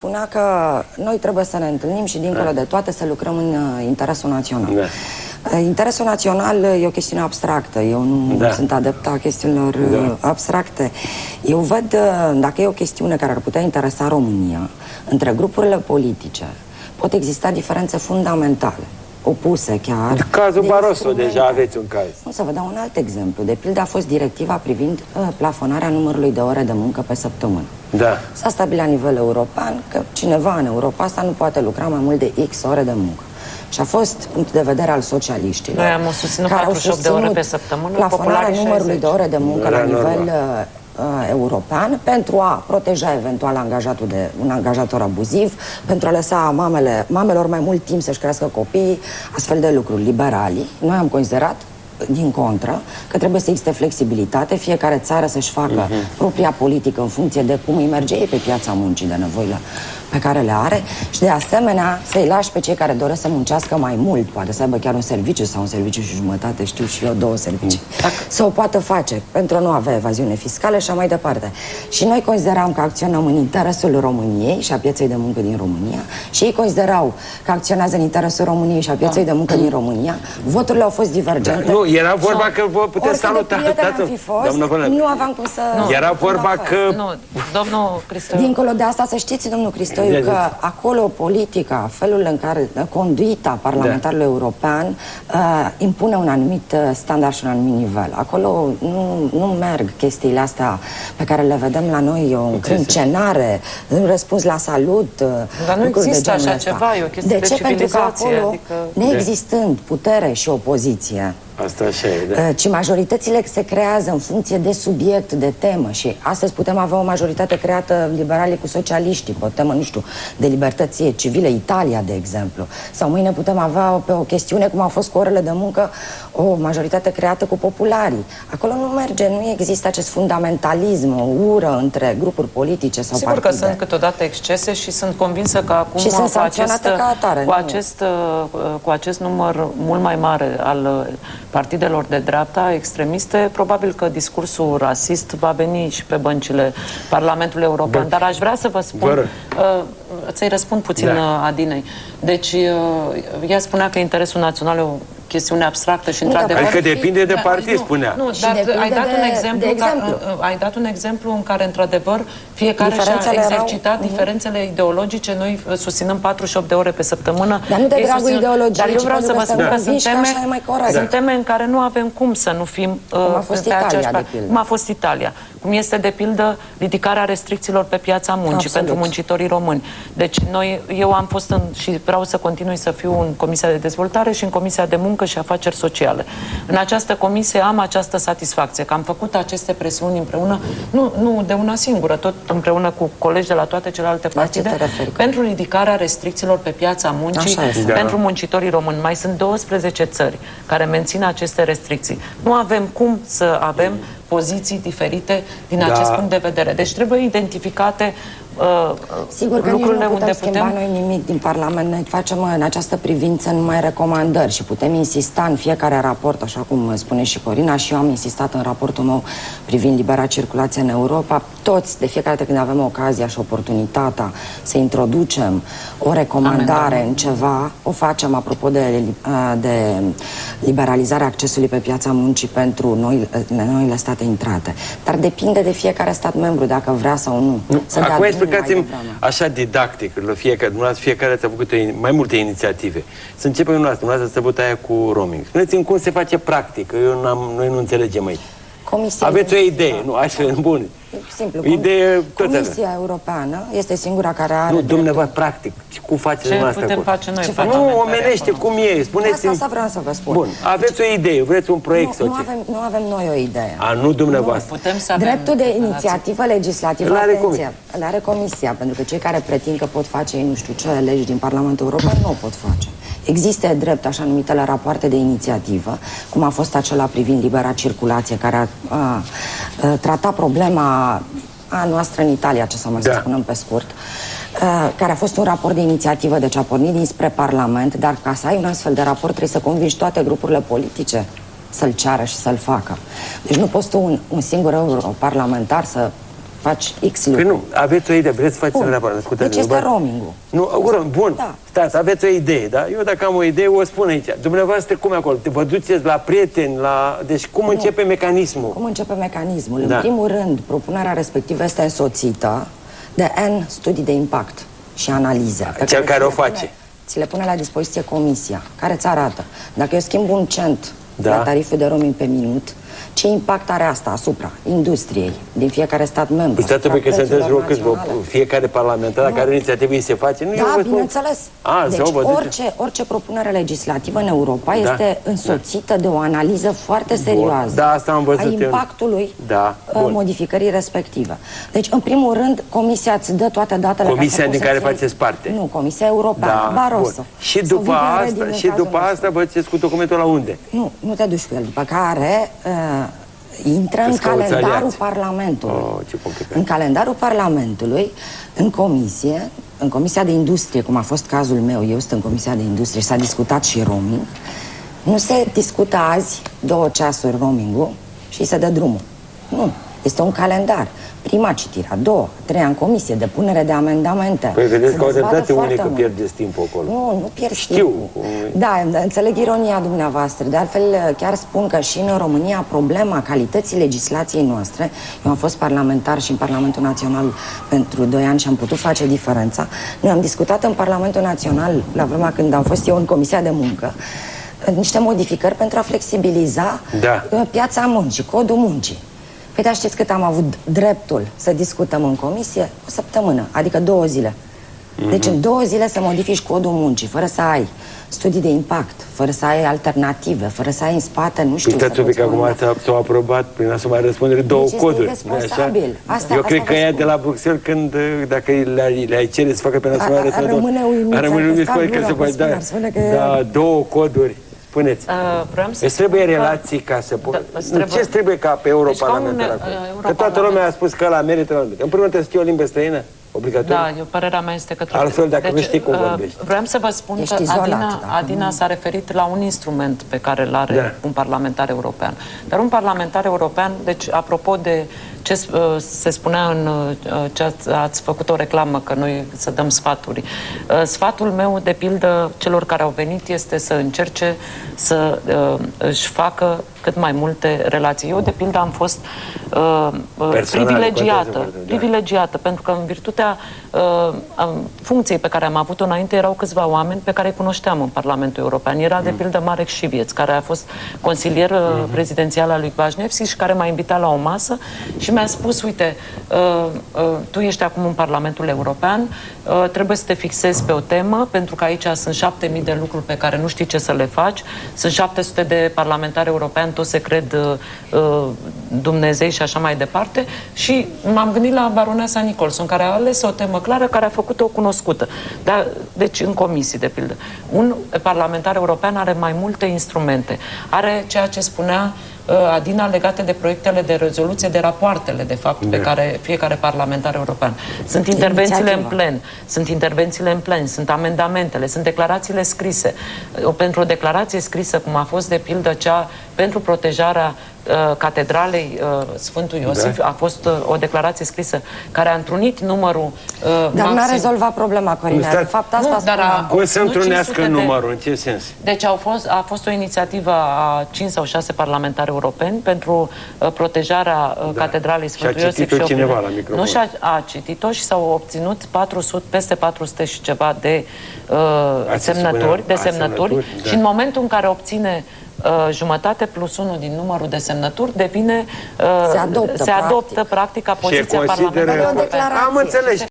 Spunea că noi trebuie să ne întâlnim și dincolo de toate să lucrăm în interesul național. Interesul național e o chestiune abstractă. Eu nu sunt adeptă a chestiunilor abstracte. Eu văd, dacă e o chestiune care ar putea interesa România, între grupurile politice pot exista diferențe fundamentale, opuse chiar. Cazul Barroso, deja aveți un caz. O să vă dau un alt exemplu. De pildă a fost directiva privind plafonarea numărului de ore de muncă pe săptămână. S-a stabilit la nivel european că cineva în Europa asta nu poate lucra mai mult de X ore de muncă. Și a fost punct de vedere al socialiștilor. Noi am susținut 48 de ore pe săptămână, plafonarea numărului de ore de muncă la nivel european pentru a proteja eventual un angajator abuziv, pentru a lăsa mamelor mai mult timp să-și crească copiii, astfel de lucruri. Liberalii, noi am considerat din contră, că trebuie să existe flexibilitate, fiecare țară să-și facă propria politică în funcție de cum îi merge ei pe piața muncii, de nevoile pe care le are și de asemenea să-i lași pe cei care doresc să muncească mai mult, poate să aibă chiar un serviciu sau un serviciu și jumătate, știu și eu, 2 servicii, să o poată face pentru a nu avea evaziune fiscală și așa mai departe. Și noi consideram că acționăm în interesul României și a pieței de muncă din România și ei considerau că acționează în interesul României și a pieței de muncă din România. Voturile au fost divergente. Nu, era vorba că vă puteți saluta. Nu aveam cum să... Era vorba că... Domnul Cristoiu... Dincolo de asta, să știți, domnul Cristoiu, că acolo politica, felul în care conduita parlamentarului european impune un anumit standard și un anumit nivel. Acolo nu merg chestiile astea pe care le vedem la noi, o încrâncenare, un răspuns la salut. Dar nu există așa ceva, e o chestie de civilizație. Pentru că acolo, neexistând putere și opoziție, asta așa e, ci majoritățile se creează în funcție de subiect, de temă și astăzi putem avea o majoritate creată liberalii cu socialiștii pe o temă, nu știu, de libertăți civile, Italia, de exemplu. Sau mâine putem avea pe o chestiune, cum a fost cu orele de muncă, o majoritate creată cu popularii. Acolo nu merge, nu există acest fundamentalism, o ură între grupuri politice sau partide. Sigur că sunt câteodată excese și sunt convinsă că acum și sunt sancționate ca atare, cu acest număr mult mai mare al partidelor de dreapta extremiste, probabil că discursul rasist va veni și pe băncile Parlamentului European. Dar aș vrea să vă spun, să-i răspund puțin Adinei. Deci, ea spunea că interesul național e o chestiune abstractă și într-adevăr... Adică depinde de partid, spunea. Nu, dar ai dat un exemplu în care, într-adevăr, fiecare și-a exercitat diferențele ideologice. Noi susținem 48 de ore pe săptămână. Dar nu de dragul ideologiei, dar eu vreau să vă spun că sunt teme în care nu avem cum să nu fim pe aceeași parte. Cum a fost Italia. Cum este, de pildă, ridicarea restricțiilor pe piața muncii pentru muncitorii români. Deci, eu am fost și vreau să continui să fiu în Comisia de Dezvoltare și în Comisia de Muncă și Afaceri Sociale. În această comisie am această satisfacție, că am făcut aceste presiuni împreună, nu de una singură, tot împreună cu colegi de la toate celelalte partide, pentru ridicarea restricțiilor pe piața muncii, pentru muncitorii români. Mai sunt 12 țări care mențin aceste restricții. Nu avem cum să avem poziții diferite din acest punct de vedere. Deci trebuie identificate sigur că lucrurile nu putem schimba noi nimic din Parlament. Noi facem în această privință numai recomandări și putem insista în fiecare raport, așa cum spune și Corina, și eu am insistat în raportul meu privind libera circulație în Europa. Toți, de fiecare dată când avem ocazia și oportunitatea să introducem o recomandare în ceva, o facem apropo de liberalizarea accesului pe piața muncii pentru noile state intrate. Dar depinde de fiecare stat membru dacă vrea sau nu. Acum explicați-mi așa didactic, fiecare ați făcut mai multe inițiative. Să începem dumneavoastră să bătaia cu roaming. Spuneți-mi cum se face practic, că noi nu înțelegem aici. Aveți o idee, nu? Așa, bun. Simplu. Comisia Europeană este singura care are... Nu, dumneavoastră, practic. Cum faceți dumneavoastră? Ce putem face noi? Nu, omenește, cum e? Spuneți-mi... Asta vreau să vă spun. Bun, aveți o idee, vreți un proiect sau ce? Nu avem noi o idee. Nu dumneavoastră. Dreptul de inițiativă legislativă, atenție, îl are Comisia, pentru că cei care pretind că pot face, nu știu ce, legi din Parlamentul European, nu o pot face. Există drept așa numitele rapoarte de inițiativă, cum a fost acela privind libera circulație, care a tratat problema a noastră în Italia, ce să mai spunem pe scurt, care a fost un raport de inițiativă, deci a pornit dinspre Parlament, dar ca să ai un astfel de raport trebuie să convingi toate grupurile politice să-l ceară și să-l facă. Deci nu poți tu un singur europarlamentar să faci X lucruri. Păi nu, aveți o idee, vreți să faceți neapărat. Deci este roaming-ul. Nu, bun, Da. stați, aveți o idee, da? Eu dacă am o idee, o spun aici. Dumneavoastră cum e acolo? Vă duceți la prieteni, la... Deci cum începe mecanismul? Cum începe mecanismul? Da. În primul rând, propunerea respectivă este însoțită de N studii de impact și analize. Cel care o face. Ți le pune la dispoziție comisia, care îți arată. Dacă eu schimb un cent Da. la tariful de roaming pe minut, ce impact are asta asupra industriei din fiecare stat membru? Stați că sunteți vreo câțiva, fiecare parlamentar, la care inițiativă îi se face. Nu, eu Da, vă spun. bineînțeles. Deci vă orice propunere legislativă în Europa este însoțită de o analiză foarte serioasă Da, asta am văzut a impactului modificării respective. Deci, în primul rând, Comisia îți dă toate datele. Comisia din care faceți parte. Nu, Comisia Europeană, Barroso. Bun. Și după asta vă duceți cu documentul la unde? Nu te duci cu el. După care intră în calendarul Parlamentului. În calendarul Parlamentului, în comisie, în Comisia de Industrie, cum a fost cazul meu, eu sunt în Comisia de Industrie și s-a discutat și roaming. Nu se discută azi 2 ceasuri roaming-ul și se dă drumul. Nu. Este un calendar. Prima citire, a doua, a treia în comisie, depunere de amendamente. Păi vedeți că o dreptate unică pierdeți timpul acolo. Nu pierzi timpul. Da, înțeleg ironia dumneavoastră. De altfel, chiar spun că și în România problema calității legislației noastre, eu am fost parlamentar și în Parlamentul Național pentru 2 ani și am putut face diferența. Noi am discutat în Parlamentul Național, la vremea când am fost eu în Comisia de Muncă, niște modificări pentru a flexibiliza piața muncii, codul muncii. Păi da, știți cât am avut dreptul să discutăm în comisie? O săptămână, adică 2 zile. Deci în 2 zile să modifici codul muncii, fără să ai studii de impact, fără să ai alternative, fără să ai în spate, nu știu... Uitați un pic, acum s-au aprobat prin asumarea răspunderii 2 coduri. Eu cred că ea de la Bruxelles, când, dacă le-ai cere să facă prin asumarea răspunderii... Rămâne uimită că se poate da 2 coduri. Spuneți, îți trebuie relații ca să... Ce trebuie ca pe europarlamentar acolo? Că toată lumea a spus că ăla merită la în primul rând trebuie să știi o limbă străină? Obligatoriu? Da, părerea mea este că... Altfel, dacă nu știi cum vorbești. Vreau să vă spun că Adina s-a referit la un instrument pe care îl are un parlamentar european. Dar un parlamentar european, deci apropo de ce se spunea în ce ați făcut o reclamă, că noi să dăm sfaturi. Sfatul meu, de pildă, celor care au venit este să încerce să își facă cât mai multe relații. Eu, de pildă, am fost privilegiată, pentru că în virtutea funcției pe care am avut-o înainte erau câțiva oameni pe care îi cunoșteam în Parlamentul European. Era, de pildă, Marek Șivieț, care a fost consilier prezidențial al lui Vașnevski și care m-a invitat la o masă și mi-a spus, uite, tu ești acum în Parlamentul European, trebuie să te fixezi pe o temă, pentru că aici sunt 7.000 de lucruri pe care nu știi ce să le faci, sunt 700 de parlamentari europeni, toți se cred Dumnezei și așa mai departe, și m-am gândit la baronesa Nicholson, care a ales o temă clară, care a făcut-o cunoscută. Deci, în comisii, de pildă. Un parlamentar european are mai multe instrumente. Are ceea ce spunea Adina legate de proiectele de rezoluție, de rapoartele, de fapt, pe care fiecare parlamentar european. Sunt intervențiile în plen, sunt amendamentele, sunt declarațiile scrise. Pentru o declarație scrisă, cum a fost, de pildă, cea pentru protejarea catedralei Sfântul Iosif, a fost o declarație scrisă care a întrunit numărul Dar n-a rezolvat problema, Corina. De fapt, asta spunea. Cum să întrunească numărul? În ce sens? Deci a fost o inițiativă a 5 sau 6 parlamentari europeni pentru protejarea catedralei Sfântul Iosif. Și a citit-o cineva la microfon. Nu și-a citit-o și s-au obținut peste 400 și ceva de semnături. Și în momentul în care obține jumătate plus 1 din numărul de semnături, devine se adoptă practic poziția Parlamentului European. Am înțeles.